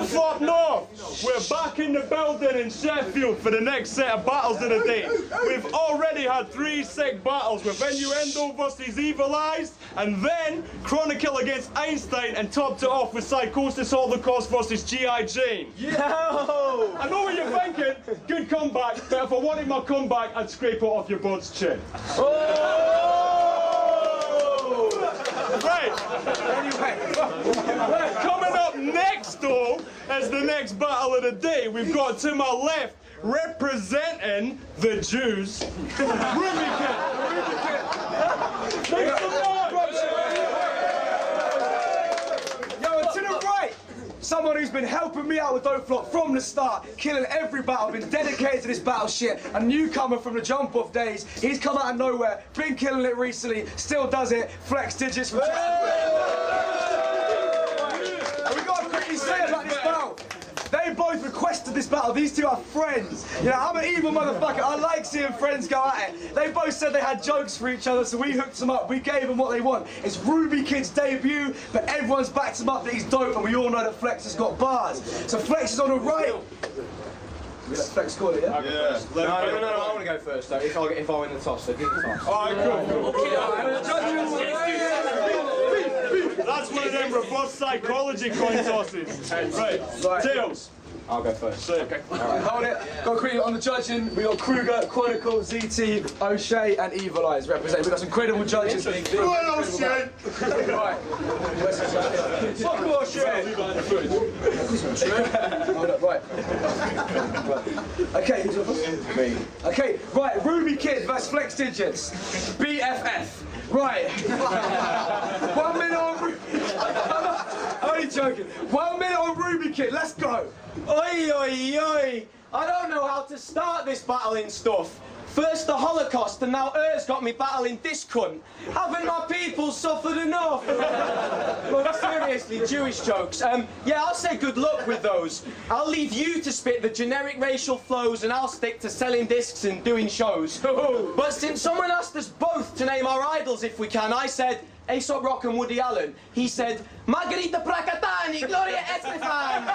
Flop North, we're back in the building in Sheffield for the next set of battles of the day. We've already had 3 sick battles with Innuendo versus Evil Eyes, and then Chronicle against Einstein, and topped it off with Psychosis Holocaust versus G.I. Jane. Yo! I know what you're thinking. Good comeback, but if I wanted my comeback, I'd scrape it off your bird's chin. Right. Coming up next, though, as the next battle of the day, we've got to my left, representing the Jews, Ruby Kid. Make some noise. Yo, and to the right, someone who's been helping me out with Don't Flop from the start, killing every battle, been dedicated to this battle shit, a newcomer from the jump off days. He's come out of nowhere, been killing it recently, still does it. Flex Digits from we got to quickly say about this battle. They both requested this battle. These two are friends. You know, I'm an evil motherfucker. I like seeing friends go at it. They both said they had jokes for each other, so we hooked them up. We gave them what they want. It's Ruby Kid's debut, but everyone's backed him up that he's dope, and we all know that Flex has got bars. So Flex is on the right. We let Flex call it, yeah? Yeah. No, I want to go first though, if I win the toss, so give the toss. Alright, cool. That's one of them reverse psychology coin tosses. Right. Tails. I'll go first. Okay. Alright, hold it. Got quickly on the judging. We got Kruger, Chronicle, ZT, O'Shea, and Evil Eyes representing. We got some credible judges. Right, O'Shea. Right. Fuck O'Shea. Hold up, right. Okay, who's up? Me. Okay, right, Ruby Kid versus Flex Digits. BFF. Right. 1 minute on Ruby. I'm only joking. 1 minute on Ruby Kid, let's go. Oi, oi, oi! I don't know how to start this battling stuff. First the Holocaust, and now Er's got me battling this cunt. Haven't my people suffered enough? But seriously, Jewish jokes. Yeah, I'll say good luck with those. I'll leave you to spit the generic racial flows, and I'll stick to selling discs and doing shows. But since someone asked us both to name our idols if we can, I said Aesop Rock and Woody Allen. He said Margherita Pracatani, Gloria Estefan.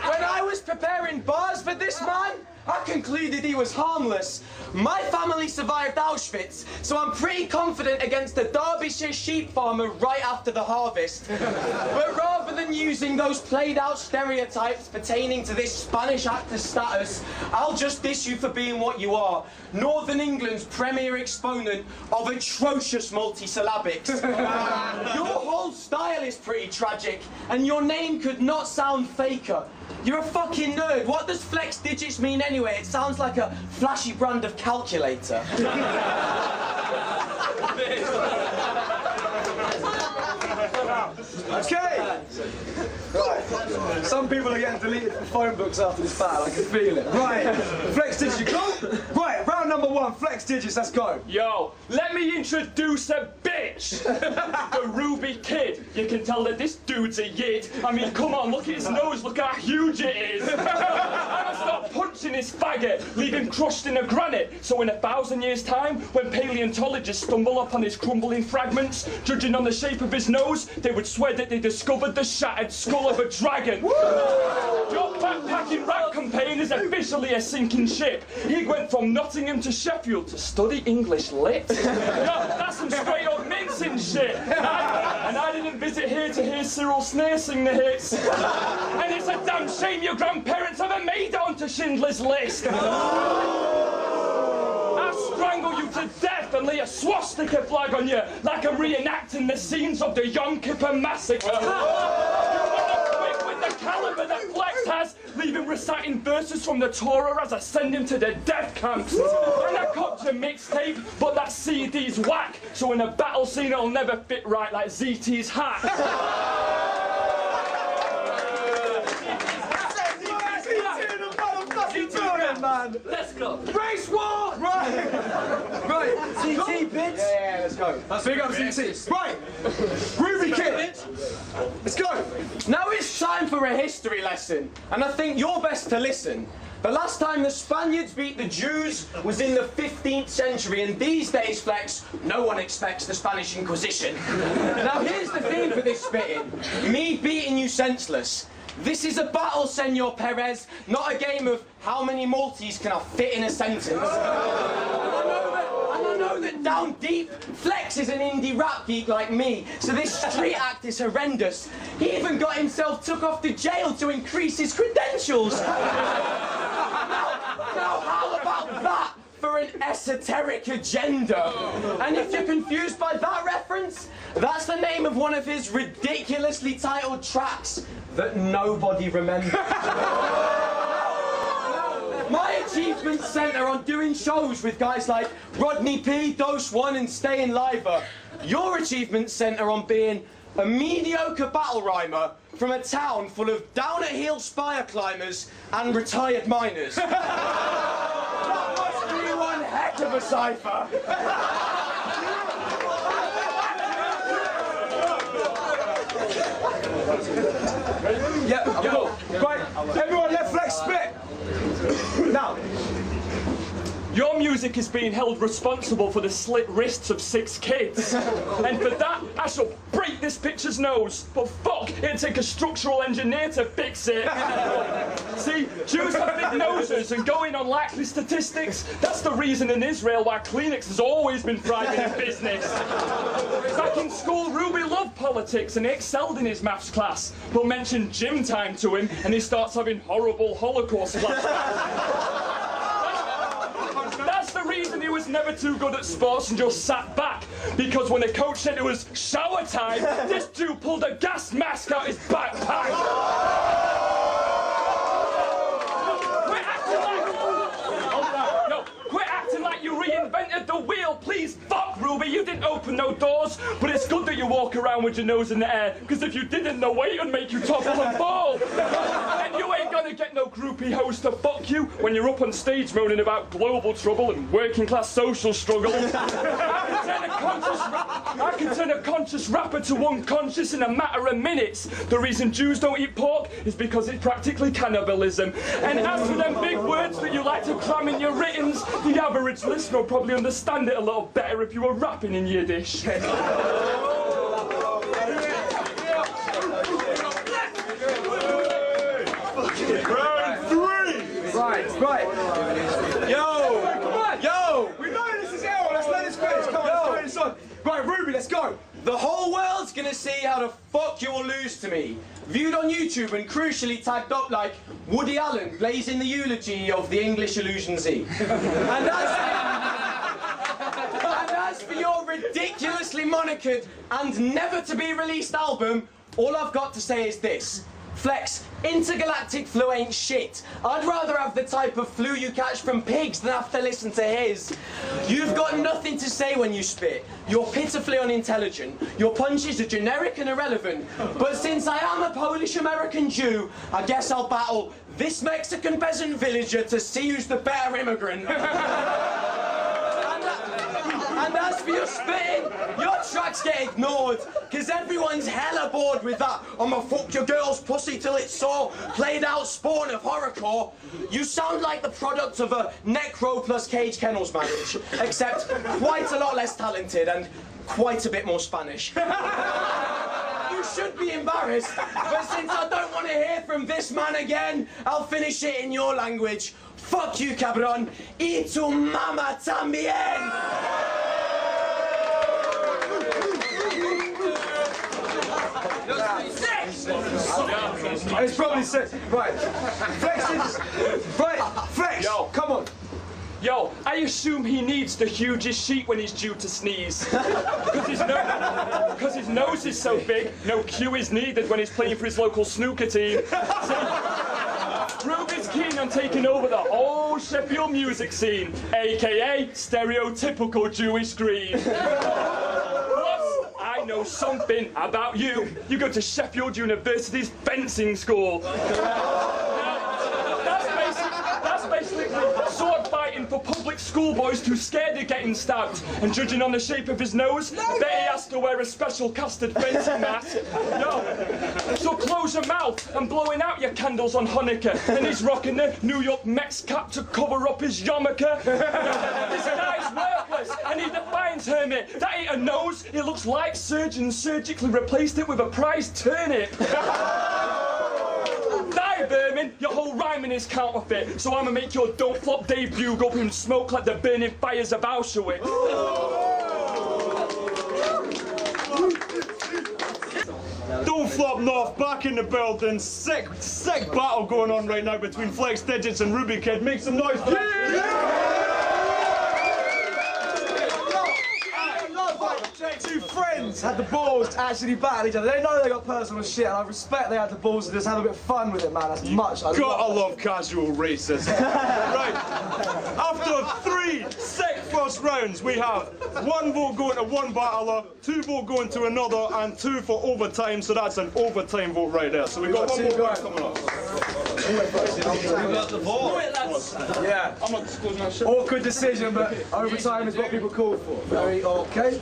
When I was preparing bars for this man, I concluded he was harmless. My family survived Auschwitz, so I'm pretty confident against the Derbyshire sheep farmer right after the harvest. But rather than using those played-out stereotypes pertaining to this Spanish actor's status, I'll just diss you for being what you are, Northern England's premier exponent of atrocious multisyllabics. Your whole style is pretty tragic, and your name could not sound faker. You're a fucking nerd. What does Flex Digits mean anyway? It sounds like a flashy brand of calculator. Okay. Right. Some people are getting deleted from phone books after this battle. I can feel it. Right. Flex Digits, you go. Right. Round number 1. Flex Digits. Let's go. Yo, let me introduce a bitch! The Ruby Kid. You can tell that this dude's a yid. I mean, come on, look at his nose, look how huge it is. I'm gonna start punching this faggot, leave him crushed in the granite, so in 1,000 years' time, when paleontologists stumble upon his crumbling fragments, judging on the shape of his nose, they would swear that they discovered the shattered skull of a dragon. Your backpacking rat campaign is officially a sinking ship. He went from Nottingham to Sheffield to study English lit. No, that's some straight up mincing shit. And I didn't visit here to hear Cyril Snare sing the hits. And it's a damn shame your grandparents ever made it onto Schindler's List. I'll strangle you to death and lay a swastika flag on you like I'm reenacting the scenes of the Yom Kippur Massacre. You wanna quit with the caliber that Flex has, leave him reciting verses from the Torah as I send him to the death camps. And I copped your mixtape, but that CD's whack, so in a battle scene it'll never fit right like ZT's hat. Man. Let's go. Race war! Right! Right. CT bits? Yeah, let's go. That's big up CT. Right! Ruby Kid! Let's go! Now it's time for a history lesson, and I think you're best to listen. The last time the Spaniards beat the Jews was in the 15th century, and these days, Flex, no one expects the Spanish Inquisition. Now here's the theme for this spitting. Me beating you senseless. This is a battle, Senor Perez, not a game of how many Maltese can I fit in a sentence. And I know that down deep, Flex is an indie rap geek like me, so this street act is horrendous. He even got himself took off to jail to increase his credentials. Now how about that for an esoteric agenda? And if you're confused by that reference, that's the name of one of his ridiculously titled tracks that nobody remembers. My achievements centre on doing shows with guys like Rodney P, Dose One and Staying Liver. Your achievements centre on being a mediocre battle rhymer from a town full of down-at-heel spire climbers and retired miners. That must be one heck of a cipher. Yeah, yo, right, everyone let Flex spit. Now, Your music is being held responsible for the slit wrists of 6 kids. And for that, I shall break this picture's nose. But fuck, it'd take a structural engineer to fix it. See, Jews have big noses, and going on likely statistics, that's the reason in Israel why Kleenex has always been thriving in business. Back in school, Ruby loved politics and he excelled in his maths class. But mention gym time to him and he starts having horrible Holocaust flashbacks. That's the reason he was never too good at sports and just sat back. Because when the coach said it was shower time, this dude pulled a gas mask out his backpack. Quit acting like you reinvented the wheel, please. Fuck, Ruby, you didn't open no doors. But it's good that you walk around with your nose in the air, because if you didn't, the weight would make you topple and fall. And you ain't gonna get no groupie host to fuck you when you're up on stage moaning about global trouble and working class social struggle. I can turn a conscious rapper to unconscious in a matter of minutes. The reason Jews don't eat pork is because it's practically cannibalism. And as for them big words that you like to cram in your writtens, the average listener will probably understand it a little better if you were rapping in Yiddish. Right. Yo! We know this is L, let's let this finish. Come on, let's carry this on. Right, Ruby, let's go. The whole world's gonna see how the fuck you will lose to me. Viewed on YouTube and crucially tagged up like Woody Allen blazing the eulogy of the English Illusion Z. And as for your ridiculously monikered and never to be released album, all I've got to say is this. Flex, intergalactic flu ain't shit. I'd rather have the type of flu you catch from pigs than have to listen to his. You've got nothing to say when you spit. You're pitifully unintelligent. Your punches are generic and irrelevant. But since I am a Polish-American Jew, I guess I'll battle this Mexican peasant villager to see who's the better immigrant. And as for your spitting, your tracks get ignored, because everyone's hella bored with that I'ma fuck your girl's pussy till it's sore, played out spawn of horrorcore. You sound like the product of a Necro plus Cage Kennels marriage, except quite a lot less talented and quite a bit more Spanish. You should be embarrassed, but since I don't want to hear from this man again, I'll finish it in your language. Fuck you, cabron. Y tu mama también. It's probably 6. Right. Flex. Yo. Come on. Yo, I assume he needs the hugest sheet when he's due to sneeze. Because his nose is so big, no cue is needed when he's playing for his local snooker team. Ruby's keen on taking over the whole Sheffield music scene, aka stereotypical Jewish green. Plus, I know something about you. You go to Sheffield University's fencing school. That's basically sword fighting for public schoolboys too scared of getting stabbed. And judging on the shape of his nose, bet he has to wear a special custard fencing mask. Yo, so close your mouth. I'm blowing out your candles on Hanukkah. And he's rocking the New York Mets cap to cover up his yarmulke. This guy's worthless. does, and he defines Hermit. That ain't a nose, it looks like surgeons surgically replaced it with a prized turnip. Die, vermin, your whole rhyming is counterfeit, so I'ma make your don't flop debut go up in smoke like the burning fires of Auschwitz. Don't Flop North back in the building. Sick battle going on right now between Flex Digits and Ruby Kid. Make some noise for Two friends had the balls to actually battle each other. They know they got personal shit, and I respect they had the balls to just have a bit of fun with it, man. That's much. I Gotta love casual racism. Right. After 3 sick first rounds, we have 1 vote going to one battler, 2 vote going to another, and 2 for overtime. So that's an overtime vote right there. So we got 1 more vote coming up. Yeah. I'm not disclosing that shit. Awkward decision, but overtime is what people call for. Very okay.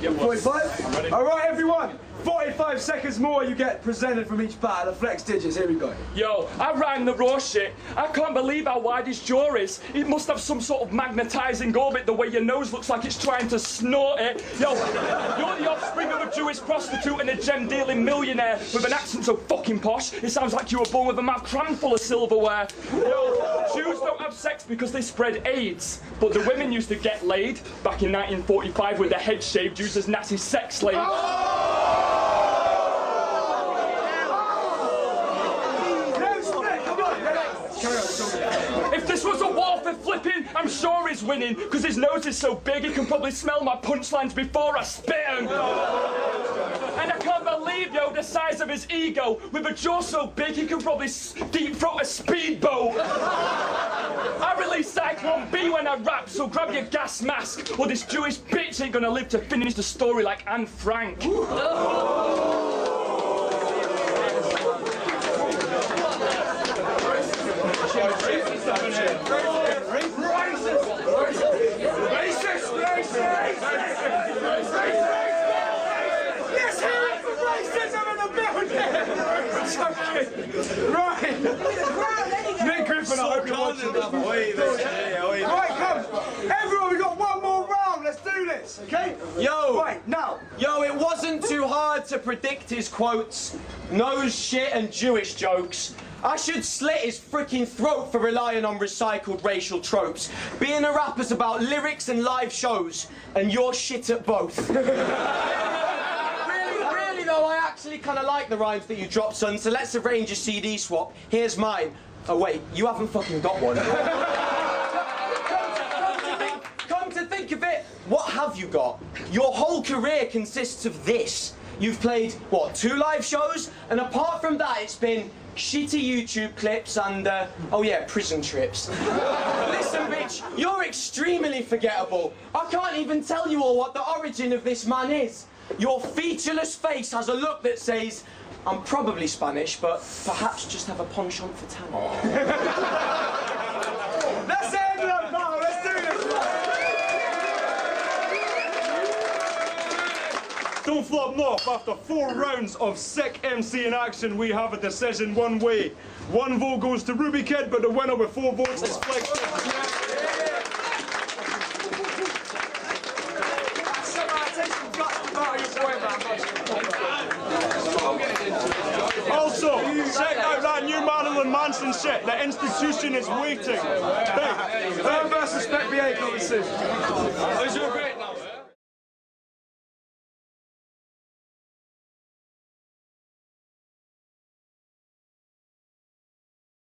45? Alright, everyone. 45 seconds more you get presented from each battle. The Flex Digits, here we go. Yo, I rhyme the raw shit. I can't believe how wide his jaw is. It must have some sort of magnetizing orbit the way your nose looks like it's trying to snort it. Yo, you're the offspring of a Jewish prostitute and a gem-dealing millionaire with an accent so fucking posh, it sounds like you were born with a mouth crammed full of silverware. Yo, Jews don't have sex because they spread AIDS, but the women used to get laid back in 1945 with their heads shaved used as Nazi sex slaves. If this was a war for flipping, I'm sure he's winning, because his nose is so big he can probably smell my punchlines before I spit 'em. And I can't believe, yo, the size of his ego. With a jaw so big he can probably deep throat a speedboat. I release Cyclone B when I rap, so grab your gas mask, or this Jewish bitch ain't gonna live to finish the story like Anne Frank. Right! Nick Griffin, I hope you're watching this. Right, come! Everyone, we got 1 more round, let's do this, okay? Yo! Right, now! Yo, it wasn't too hard to predict his quotes, nose shit and Jewish jokes. I should slit his freaking throat for relying on recycled racial tropes. Being a rapper's about lyrics and live shows, and you're shit at both. Really though, I actually kind of like the rhymes that you dropped, son, so let's arrange a CD swap. Here's mine. Oh wait, you haven't fucking got one. Come to think of it, what have you got? Your whole career consists of this. You've played, what, 2 live shows? And apart from that, it's been shitty YouTube clips and, oh yeah, prison trips. Listen, bitch, you're extremely forgettable. I can't even tell you all what the origin of this man is. Your featureless face has a look that says, I'm probably Spanish, but perhaps just have a penchant for tannin. Let's end that battle, let's do this! Don't Flop North, after 4 rounds of sick MC in action, we have a decision one way. 1 vote goes to Ruby Kid, but the winner with 4 votes is Flex Digits. Also, check out that new Marilyn Manson shit. The institution is waiting. Versus Spec BA coming soon.